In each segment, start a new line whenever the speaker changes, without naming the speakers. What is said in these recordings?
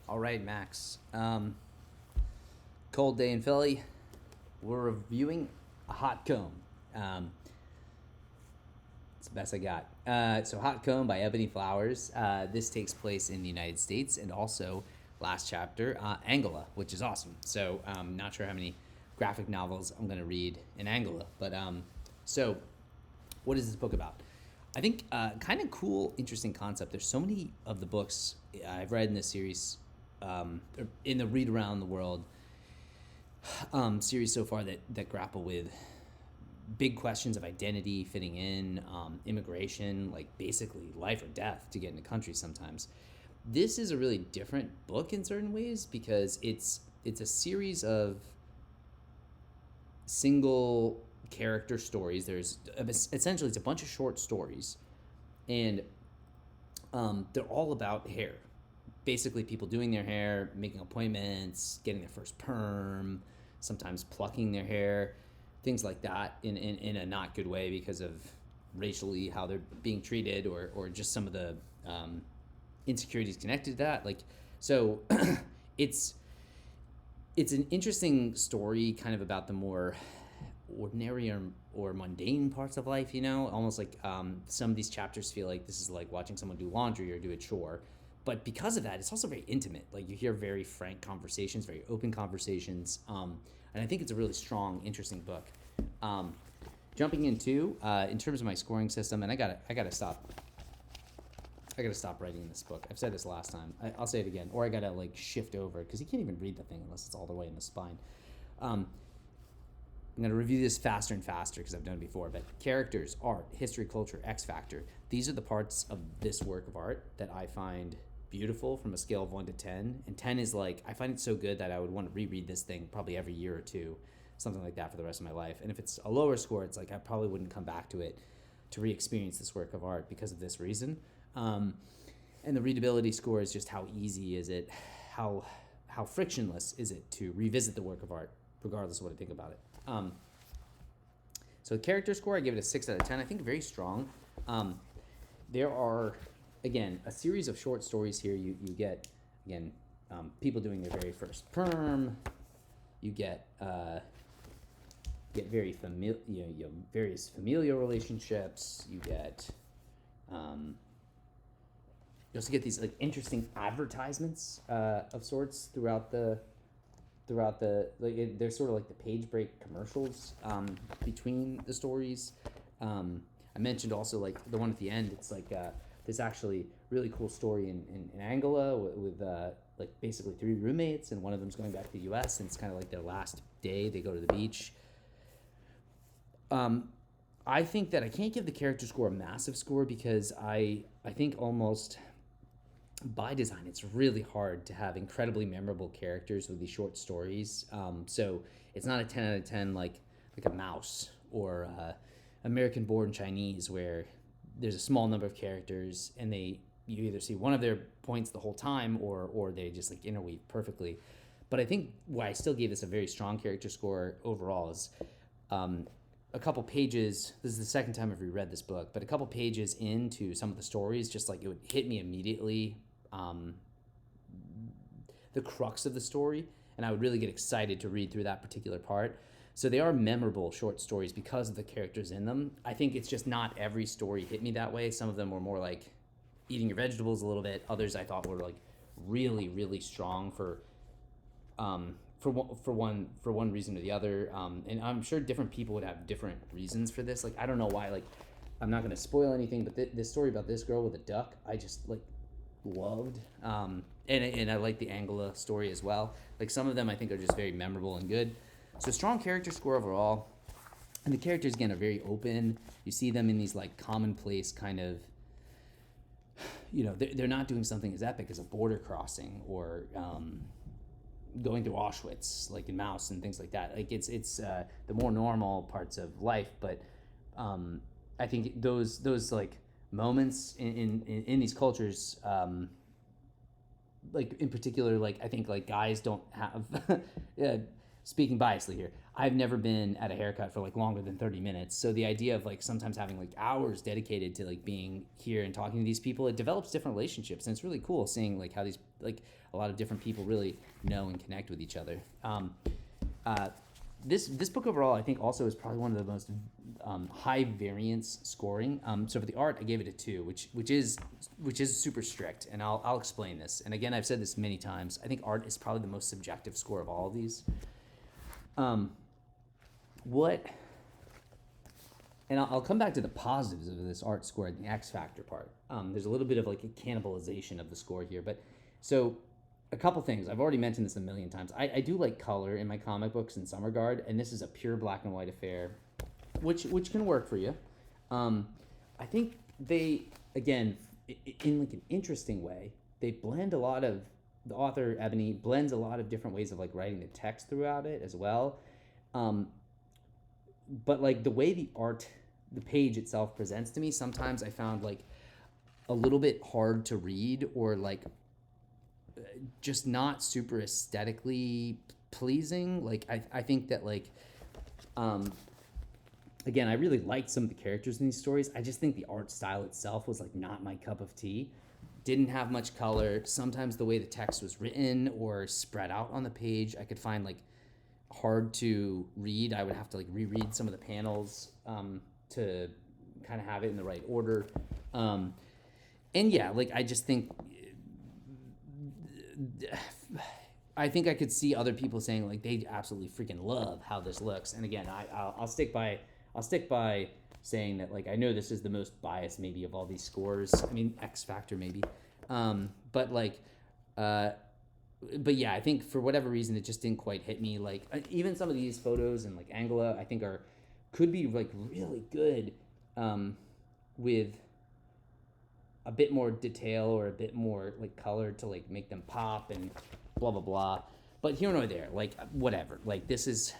All right, Max. Cold day in Philly. We're reviewing a hot comb. Um, it's the best I got. So, Hot Comb by Ebony Flowers. This takes place in the United States and also, last chapter, Angola, which is awesome. So, not sure how many graphic novels I'm going to read in Angola. So, what is this book about? I think kind of cool, interesting concept. There's so many of the books I've read in this series, in the Read Around the World series so far that grapple with big questions of identity, fitting in, immigration, like basically life or death to get in a country sometimes. This is a really different book in certain ways because it's a series of single character stories. There's essentially it's a bunch of short stories, and they're all about hair. Basically, people doing their hair, making appointments, getting their first perm, sometimes plucking their hair, things like that in a not good way because of racially how they're being treated or just some of the insecurities connected to that. So it's it's an interesting story kind of about the more ordinary or mundane parts of life, almost like some of these chapters feel like this is like watching someone do laundry or do a chore. But because of that, it's also very intimate. Like you hear very frank conversations, very open conversations. And I think it's a really strong, interesting book. Jumping into, in terms of my scoring system, and I gotta stop writing this book. I've said this last time. I'll say it again. Or I gotta like shift over because you can't even read the thing unless it's all the way in the spine. I'm going to review this faster and faster because I've done it before, but characters, art, history, culture, X factor. These are the parts of this work of art that I find beautiful from a scale of 1 to 10. And 10 is like, I find it so good that I would want to reread this thing probably every year or two, something like that for the rest of my life. And if it's a lower score, it's like I probably wouldn't come back to it to re-experience this work of art because of this reason. And the readability score is just how easy is it, how frictionless is it to revisit the work of art, regardless of what I think about it. So character score, I give it a 6 out of 10. I think very strong. There are, again, a series of short stories here. You get, again, people doing their very first perm. You get very various familial relationships. You also get these like interesting advertisements of sorts throughout the they're sort of like the page break commercials between the stories. I mentioned also like the one at the end. It's like this actually really cool story in Angola with like basically 3 roommates, and one of them's going back to the U.S. and it's kind of like their last day. They go to the beach. I think that I can't give the character score a massive score because I think almost by design, it's really hard to have incredibly memorable characters with these short stories. So it's not a 10 out of 10 like a Mouse or American Born Chinese, where there's a small number of characters and you either see one of their points the whole time or they just like interweave perfectly. But I think why I still gave this a very strong character score overall is a couple pages. This is the second time I've reread this book, but a couple pages into some of the stories, just like it would hit me immediately. The crux of the story, and I would really get excited to read through that particular part. So they are memorable short stories because of the characters in them. I think it's just not every story hit me that way. Some of them were more like eating your vegetables a little bit. Others I thought were like really, really strong for one reason or the other. And I'm sure different people would have different reasons for this. Like I don't know why. Like I'm not going to spoil anything, but this story about this girl with a duck, I just like loved. And I like the Angola story as well. Like some of them I think are just very memorable and good. So strong character score overall. And the characters again are very open. You see them in these like commonplace kind of, they're not doing something as epic as a border crossing or going to Auschwitz like in Mouse and things like that. Like it's the more normal parts of life, but I think those like moments in these cultures, like in particular, like I think like guys don't have speaking biasly here, I've never been at a haircut for like longer than 30 minutes. So the idea of like sometimes having like hours dedicated to like being here and talking to these people, it develops different relationships. And it's really cool seeing like how these, like a lot of different people really know and connect with each other. Uh, this book overall, I think, also is probably one of the most high variance scoring. So for the art, I gave it a 2, which is super strict, and I'll explain this. And again, I've said this many times. I think art is probably the most subjective score of all of these. What? And I'll come back to the positives of this art score and the X factor part. There's a little bit of like a cannibalization of the score here, but so. A couple things. I've already mentioned this a million times. I do like color in my comic books in some regard, and this is a pure black and white affair, which can work for you. I think they, again, in like an interesting way, they blend a lot of, the author, Ebony, blends a lot of different ways of like writing the text throughout it as well. But like the way the art, the page itself presents to me, sometimes I found like a little bit hard to read, or like just not super aesthetically pleasing. Like I think that like again, I really liked some of the characters in these stories. I just think the art style itself was like not my cup of tea. Didn't have much color. Sometimes the way the text was written or spread out on the page, I could find like hard to read. I would have to like reread some of the panels to kind of have it in the right order. And yeah, like I just think I could see other people saying like they absolutely freaking love how this looks. And again, I'll stick by saying that like I know this is the most biased maybe of all these scores. I mean, X Factor maybe, but like, but yeah, I think for whatever reason it just didn't quite hit me. Like even some of these photos in like Angola, I think could be like really good with a bit more detail or a bit more like color to like make them pop and blah blah blah. But here nor there, like whatever. Like this is,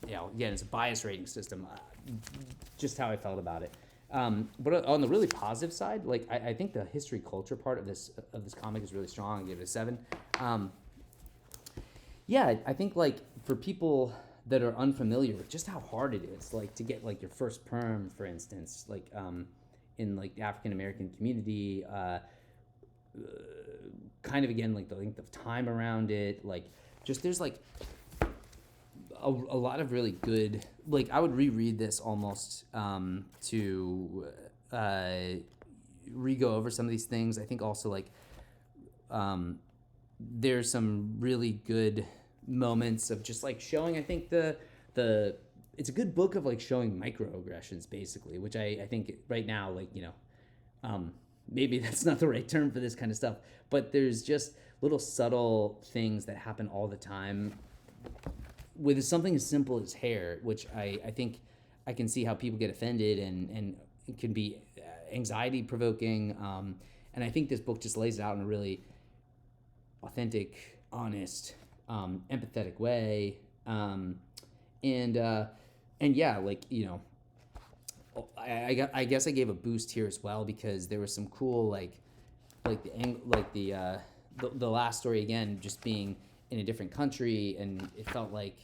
you know, again, it's a bias rating system. Just how I felt about it. But on the really positive side, like I think the history culture part of this comic is really strong. I give it a 7. Yeah, I think like for people that are unfamiliar with just how hard it is, like to get like your first perm, for instance, like in like the African American community, kind of again like the length of time around it, like just there's like a lot of really good, like I would reread this almost to re-go over some of these things. I think also like there's some really good moments of just like showing, I think the it's a good book of like showing microaggressions basically, which I think right now, like, you know, maybe that's not the right term for this kind of stuff, but there's just little subtle things that happen all the time with something as simple as hair, which I think I can see how people get offended and it can be anxiety provoking. And I think this book just lays it out in a really authentic, honest, empathetic way. And yeah, like, you know, I guess I gave a boost here as well because there was some cool the last story again just being in a different country, and it felt like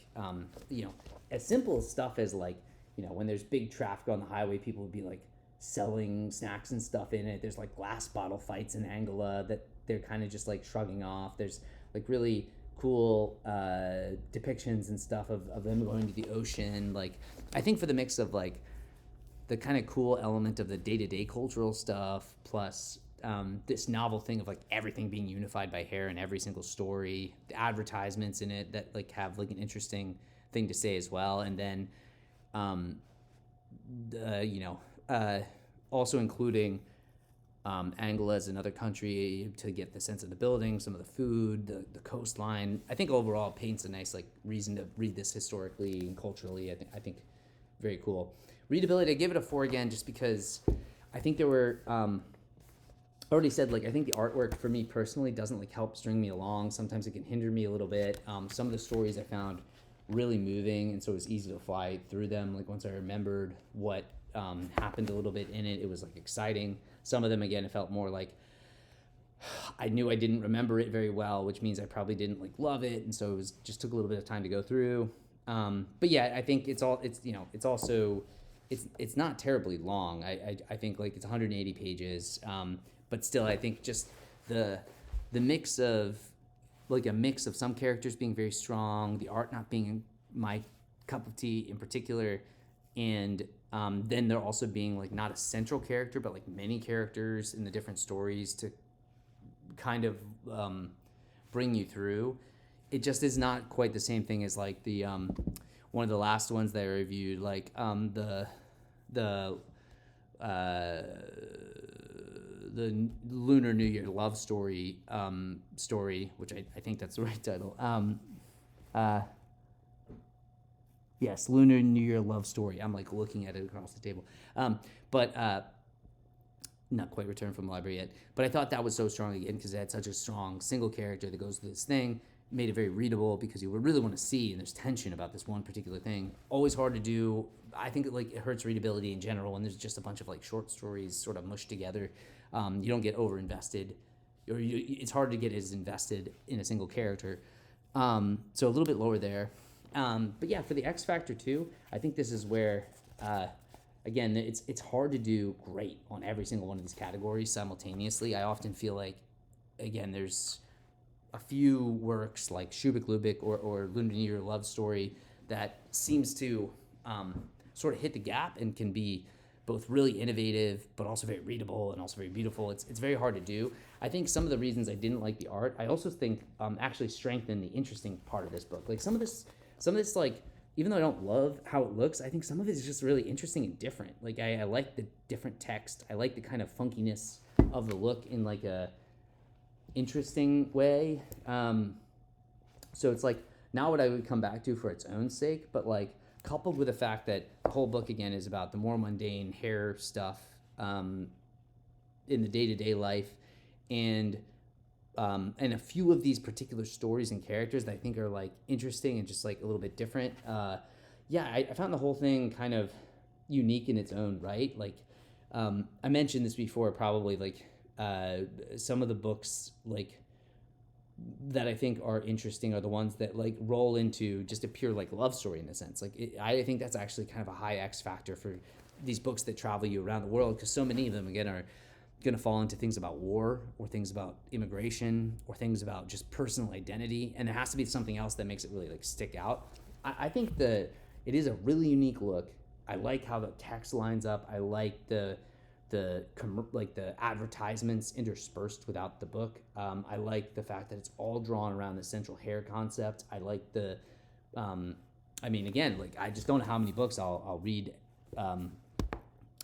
you know, as simple stuff as like, you know, when there's big traffic on the highway, people would be like selling snacks and stuff in it. There's like glass bottle fights in Angola that they're kind of just like shrugging off. There's like really cool depictions and stuff of them going to the ocean. Like I think for the mix of like the kind of cool element of the day-to-day cultural stuff plus this novel thing of like everything being unified by hair in every single story, the advertisements in it that like have like an interesting thing to say as well, and then you know, also including Angola as another country to get the sense of the building, some of the food, the coastline. I think overall paints a nice like reason to read this historically and culturally. I think very cool. Readability, I give it a 4 again just because I think there were I already said, like, I think the artwork for me personally doesn't like help string me along. Sometimes it can hinder me a little bit. Some of the stories I found really moving, and so it was easy to fly through them. Like once I remembered what happened a little bit in it, it was like exciting. Some of them, again, it felt more like I knew I didn't remember it very well, which means I probably didn't like love it, and so it was just took a little bit of time to go through. But yeah, I think it's also it's not terribly long. I think like it's 180 pages. But still, I think just the mix of like a mix of some characters being very strong, the art not being my cup of tea in particular, and then there also being like not a central character, but like many characters in the different stories to kind of bring you through. It just is not quite the same thing as like the one of the last ones that I reviewed, like the uh, the Lunar New Year love story which I think that's the right title. Uh, yes, Lunar New Year love story. I'm like looking at it across the table, but not quite returned from the library yet. But I thought that was so strong again because it had such a strong single character that goes through this thing. Made it very readable because you would really want to see, and there's tension about this one particular thing. Always hard to do. I think it hurts readability in general, and there's just a bunch of like short stories sort of mushed together. You don't get over invested, or it's hard to get as invested in a single character. So a little bit lower there. But yeah, for the X Factor too, I think this is where, again, it's hard to do great on every single one of these categories simultaneously. I often feel like, again, there's a few works like Shubik Lubik or Lunar New Year Love Story that seems to sort of hit the gap and can be both really innovative but also very readable and also very beautiful. It's very hard to do. I think some of the reasons I didn't like the art, I also think actually strengthened the interesting part of this book. Like some of this like, even though I don't love how it looks, I think some of it is just really interesting and different. Like I like the different text. I like the kind of funkiness of the look in like a interesting way. So it's like not what I would come back to for its own sake, but like coupled with the fact that the whole book again is about the more mundane hair stuff in the day-to-day life, and a few of these particular stories and characters that I think are like interesting and just like a little bit different. I found the whole thing kind of unique in its own right. Like I mentioned this before, probably like some of the books like that I think are interesting are the ones that like roll into just a pure like love story in a sense. Like I think that's actually kind of a high X factor for these books that travel you around the world, because so many of them again are going to fall into things about war or things about immigration or things about just personal identity, and there has to be something else that makes it really like stick out. I think that it is a really unique look. I like how the text lines up. I like the advertisements interspersed without the book. I like the fact that it's all drawn around the central hair concept. I like again, like I just don't know how many books I'll read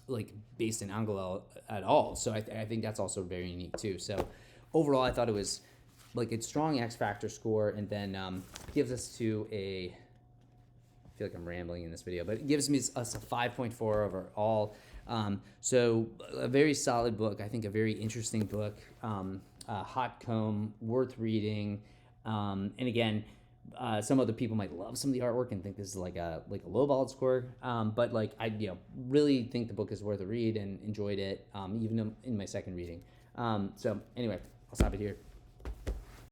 like based in Angola at all. So I think that's also very unique too. So overall, I thought it was like a strong X Factor score, and then gives us to a, I feel like I'm rambling in this video, but it gives us a 5.4 overall. So a very solid book. I think a very interesting book. Hot comb, worth reading. And again, some other people might love some of the artwork and think this is like a lowballed score. But like I really think the book is worth a read and enjoyed it, even in my second reading. So anyway, I'll stop it here.